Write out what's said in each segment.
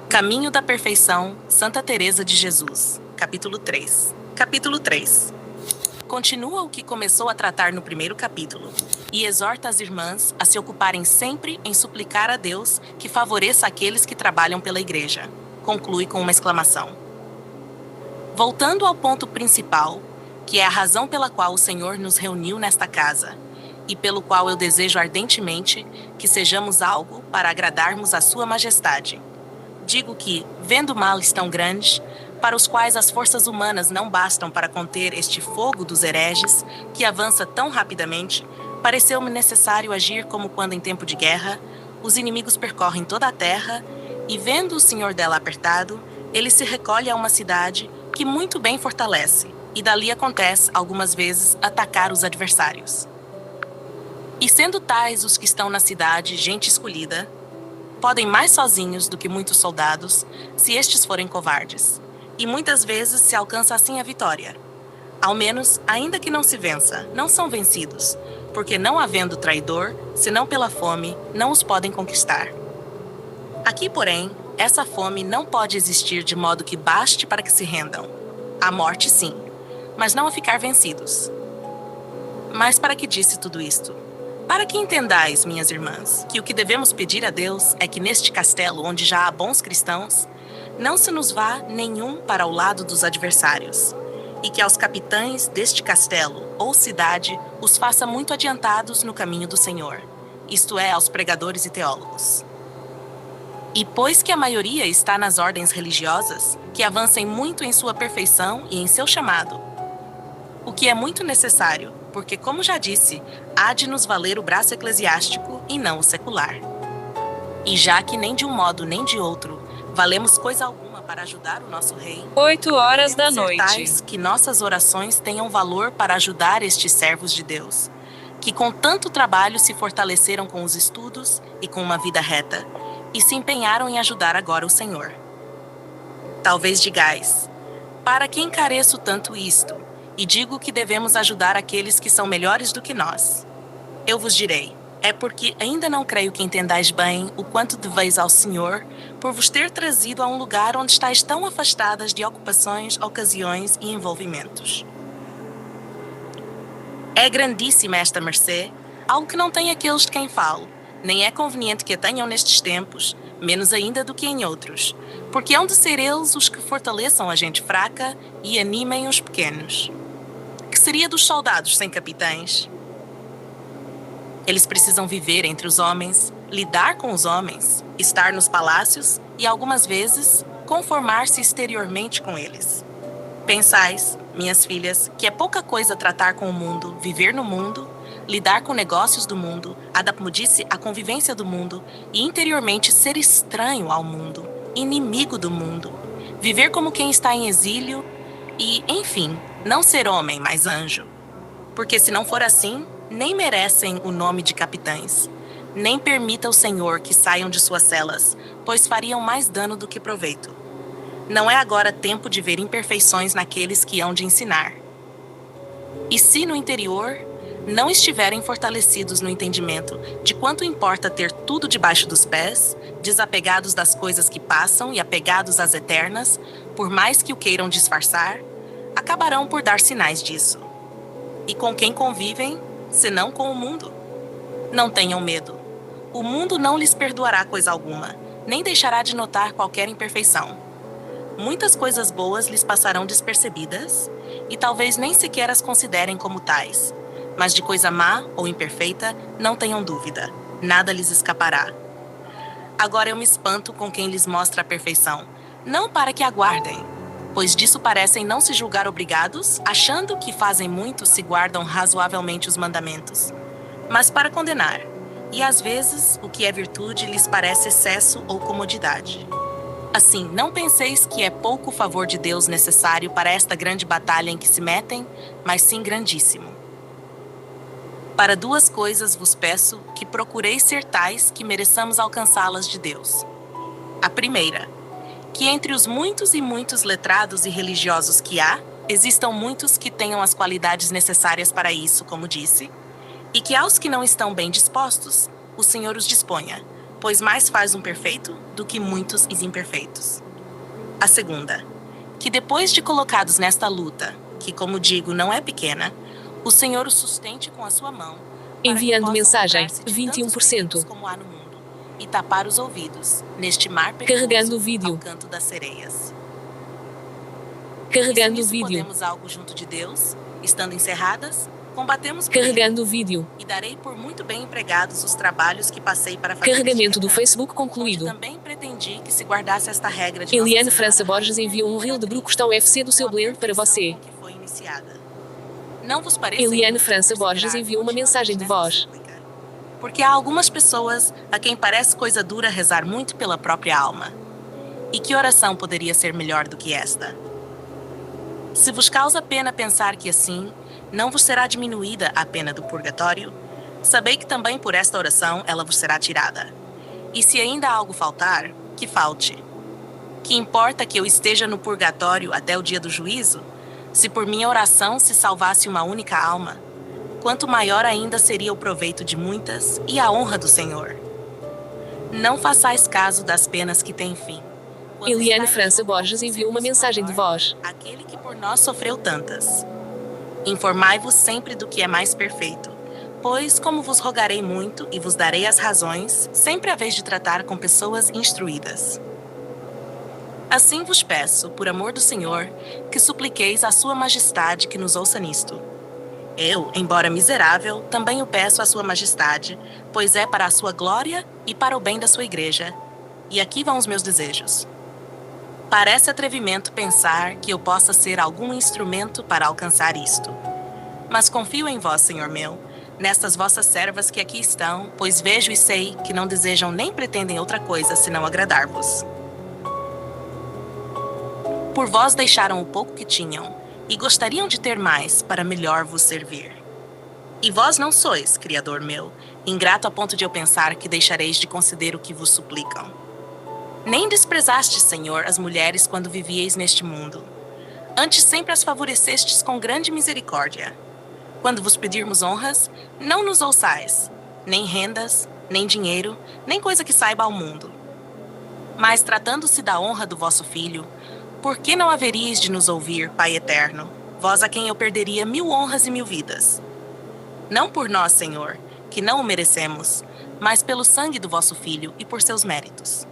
Caminho da Perfeição, Santa Teresa de Jesus, capítulo 3. Capítulo 3. Continua o que começou a tratar no primeiro capítulo, e exorta as irmãs a se ocuparem sempre em suplicar a Deus que favoreça aqueles que trabalham pela Igreja. Conclui com uma exclamação. Voltando ao ponto principal, que é a razão pela qual o Senhor nos reuniu nesta casa, e pelo qual eu desejo ardentemente que sejamos algo para agradarmos a Sua Majestade. Digo que, vendo males tão grandes, para os quais as forças humanas não bastam para conter este fogo dos hereges, que avança tão rapidamente, pareceu-me necessário agir como quando em tempo de guerra, os inimigos percorrem toda a terra, e vendo o senhor dela apertado, ele se recolhe a uma cidade que muito bem fortalece, e dali acontece, algumas vezes, atacar os adversários. E sendo tais os que estão na cidade gente escolhida, podem mais sozinhos do que muitos soldados, se estes forem covardes. E muitas vezes se alcança assim a vitória. Ao menos, ainda que não se vença, não são vencidos, porque não havendo traidor, senão pela fome, não os podem conquistar. Aqui, porém, essa fome não pode existir de modo que baste para que se rendam. A morte, sim, mas não a ficar vencidos. Mas para que disse tudo isto? Para que entendais, minhas irmãs, que o que devemos pedir a Deus é que neste castelo, onde já há bons cristãos, não se nos vá nenhum para o lado dos adversários, e que aos capitães deste castelo ou cidade os faça muito adiantados no caminho do Senhor, isto é, aos pregadores e teólogos. E pois que a maioria está nas ordens religiosas, que avancem muito em sua perfeição e em seu chamado, o que é muito necessário, porque, como já disse, há de nos valer o braço eclesiástico e não o secular. E já que nem de um modo nem de outro valemos coisa alguma para ajudar o nosso rei, 8 horas da noite. tais que nossas orações tenham valor para ajudar estes servos de Deus, que com tanto trabalho se fortaleceram com os estudos e com uma vida reta, e se empenharam em ajudar agora o Senhor. Talvez digais, para que encareço tanto isto? E digo que devemos ajudar aqueles que são melhores do que nós. Eu vos direi, é porque ainda não creio que entendais bem o quanto deveis ao Senhor por vos ter trazido a um lugar onde estáis tão afastadas de ocupações, ocasiões e envolvimentos. É grandíssima esta mercê, algo que não tem aqueles de quem falo, nem é conveniente que a tenham nestes tempos, menos ainda do que em outros, porque hão de ser eles os que fortaleçam a gente fraca e animem os pequenos. Que seria dos soldados sem capitães? Eles precisam viver entre os homens, lidar com os homens, estar nos palácios e, algumas vezes, conformar-se exteriormente com eles. Pensais, minhas filhas, que é pouca coisa tratar com o mundo, viver no mundo, lidar com negócios do mundo, adaptar-se à convivência do mundo e interiormente ser estranho ao mundo, inimigo do mundo, viver como quem está em exílio e, enfim, não ser homem, mas anjo. Porque se não for assim, nem merecem o nome de capitães. Nem permita o Senhor que saiam de suas celas, pois fariam mais dano do que proveito. Não é agora tempo de ver imperfeições naqueles que hão de ensinar. E se no interior não estiverem fortalecidos no entendimento de quanto importa ter tudo debaixo dos pés, desapegados das coisas que passam e apegados às eternas, por mais que o queiram disfarçar, acabarão por dar sinais disso. E com quem convivem, senão com o mundo? Não tenham medo. O mundo não lhes perdoará coisa alguma, nem deixará de notar qualquer imperfeição. Muitas coisas boas lhes passarão despercebidas, e talvez nem sequer as considerem como tais. Mas de coisa má ou imperfeita, não tenham dúvida, nada lhes escapará. Agora eu me espanto com quem lhes mostra a perfeição, não para que aguardem, pois disso parecem não se julgar obrigados, achando que fazem muito se guardam razoavelmente os mandamentos, mas para condenar, e às vezes o que é virtude lhes parece excesso ou comodidade. Assim, não penseis que é pouco favor de Deus necessário para esta grande batalha em que se metem, mas sim grandíssimo. Para duas coisas vos peço que procureis ser tais que mereçamos alcançá-las de Deus. A primeira, que entre os muitos e muitos letrados e religiosos que há, existam muitos que tenham as qualidades necessárias para isso, como disse, e que aos que não estão bem dispostos, o Senhor os disponha, pois mais faz um perfeito do que muitos e imperfeitos. A segunda, que depois de colocados nesta luta, que como digo não é pequena, o Senhor os sustente com a sua mão, Enviando mensagem, livrar-se de tantos 21%. perigos como há no mundo, e tapar os ouvidos neste mar Carregando perigoso o vídeo. ao canto das sereias. Carregando E o se nisso vídeo. podemos algo junto de Deus, estando encerradas, combatemos por Carregando o ele, vídeo. e darei por muito bem empregados os trabalhos que passei para fazer Carregamento este do recanto, Facebook onde concluído. também pretendi que se guardasse esta regra de Eliane Nossa França Senhora Borges Rainha, enviou um reel de Brucostão FC do seu com a blend para perfeição você. com que foi iniciada. Não vos pareça Eliane inútil França Borges perseverar enviou uma mensagem de continuamente voz. nesta súplica? Porque há algumas pessoas a quem parece coisa dura rezar muito pela própria alma. E que oração poderia ser melhor do que esta? Se vos causa pena pensar que assim não vos será diminuída a pena do purgatório, sabei que também por esta oração ela vos será tirada. E se ainda algo faltar, que falte. Que importa que eu esteja no purgatório até o dia do juízo, se por minha oração se salvasse uma única alma? Quanto maior ainda seria o proveito de muitas e a honra do Senhor. Não façais caso das penas que têm fim. Quando Eliane está em França jogo Borges algum enviou uma serviço mensagem de maior, voz. aquele que por nós sofreu tantas. Informai-vos sempre do que é mais perfeito, pois, como vos rogarei muito e vos darei as razões, sempre haveis de tratar com pessoas instruídas. Assim vos peço, por amor do Senhor, que supliqueis à sua majestade que nos ouça nisto. Eu, embora miserável, também o peço à sua majestade, pois é para a sua glória e para o bem da sua igreja. E aqui vão os meus desejos. Parece atrevimento pensar que eu possa ser algum instrumento para alcançar isto. Mas confio em vós, Senhor meu, nestas vossas servas que aqui estão, pois vejo e sei que não desejam nem pretendem outra coisa senão agradar-vos. Por vós deixaram o pouco que tinham, e gostariam de ter mais para melhor vos servir. E vós não sois, Criador meu, ingrato a ponto de eu pensar que deixareis de conceder o que vos suplicam. Nem desprezastes, Senhor, as mulheres quando vivieis neste mundo. Antes sempre as favorecestes com grande misericórdia. Quando vos pedirmos honras, não nos ouçais, nem rendas, nem dinheiro, nem coisa que saiba ao mundo. Mas tratando-se da honra do vosso Filho, por que não haveríeis de nos ouvir, Pai eterno, vós a quem eu perderia 1000 honras e 1000 vidas? Não por nós, Senhor, que não o merecemos, mas pelo sangue do vosso Filho e por seus méritos.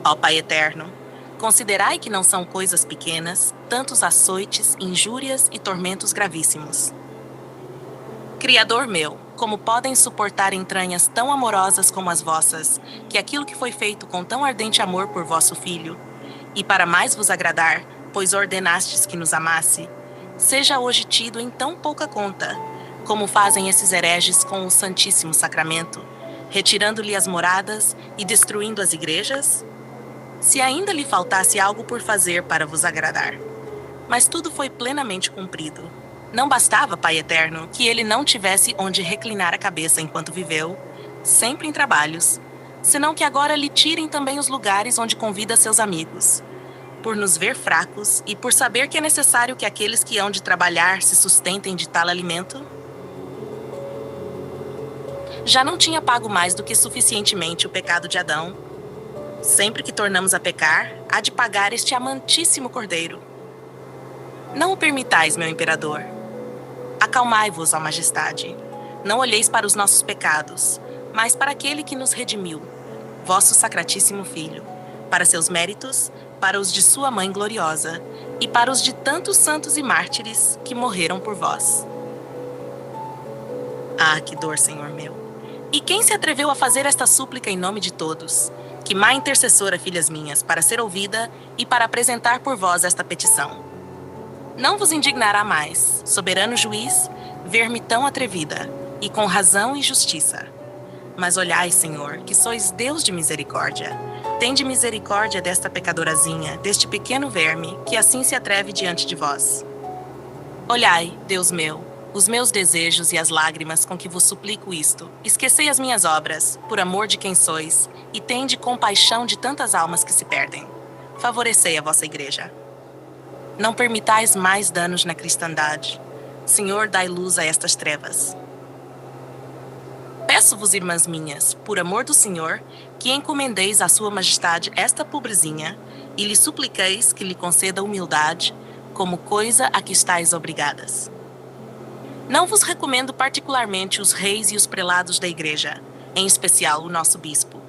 Ó Pai eterno, considerai que não são coisas pequenas, tantos açoites, injúrias e tormentos gravíssimos. Criador meu, como podem suportar entranhas tão amorosas como as vossas, que aquilo que foi feito com tão ardente amor por vosso Filho, e para mais vos agradar, pois ordenastes que nos amasse, seja hoje tido em tão pouca conta, como fazem esses hereges com o Santíssimo Sacramento, retirando-lhe as moradas e destruindo as igrejas? Se ainda lhe faltasse algo por fazer para vos agradar. Mas tudo foi plenamente cumprido. Não bastava, Pai eterno, que ele não tivesse onde reclinar a cabeça enquanto viveu, sempre em trabalhos, senão que agora lhe tirem também os lugares onde convida seus amigos, por nos ver fracos e por saber que é necessário que aqueles que hão de trabalhar se sustentem de tal alimento. Já não tinha pago mais do que suficientemente o pecado de Adão. Sempre que tornamos a pecar, há de pagar este amantíssimo cordeiro. Não o permitais, meu imperador. Acalmai-vos, ó majestade. Não olheis para os nossos pecados, mas para aquele que nos redimiu, vosso sacratíssimo Filho, para seus méritos, para os de sua mãe gloriosa, e para os de tantos santos e mártires que morreram por vós. Ah, que dor, Senhor meu! E quem se atreveu a fazer esta súplica em nome de todos? Que má intercessora, filhas minhas, para ser ouvida e para apresentar por vós esta petição. Não vos indignará mais, soberano juiz, ver-me tão atrevida, e com razão e justiça. Mas olhai, Senhor, que sois Deus de misericórdia. Tende misericórdia desta pecadorazinha, deste pequeno verme, que assim se atreve diante de vós. Olhai, Deus meu, os meus desejos e as lágrimas com que vos suplico isto. Esquecei as minhas obras, por amor de quem sois, e tende compaixão de tantas almas que se perdem. Favorecei a vossa igreja. Não permitais mais danos na cristandade. Senhor, dai luz a estas trevas. Peço-vos, irmãs minhas, por amor do Senhor, que encomendeis à sua majestade esta pobrezinha e lhe supliqueis que lhe conceda humildade como coisa a que estáis obrigadas. Não vos recomendo particularmente os reis e os prelados da igreja, em especial o nosso bispo,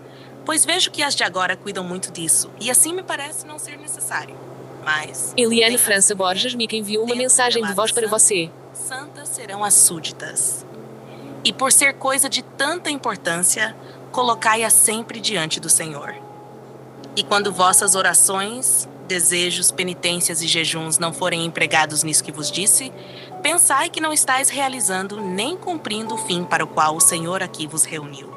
pois vejo que as de agora cuidam muito disso, e assim me parece não ser necessário. Mas Eliane França Borges Mica enviou uma mensagem de voz para você. santas serão as súditas. E por ser coisa de tanta importância, colocai-a sempre diante do Senhor. E quando vossas orações, desejos, penitências e jejuns não forem empregados nisso que vos disse, pensai que não estáis realizando nem cumprindo o fim para o qual o Senhor aqui vos reuniu.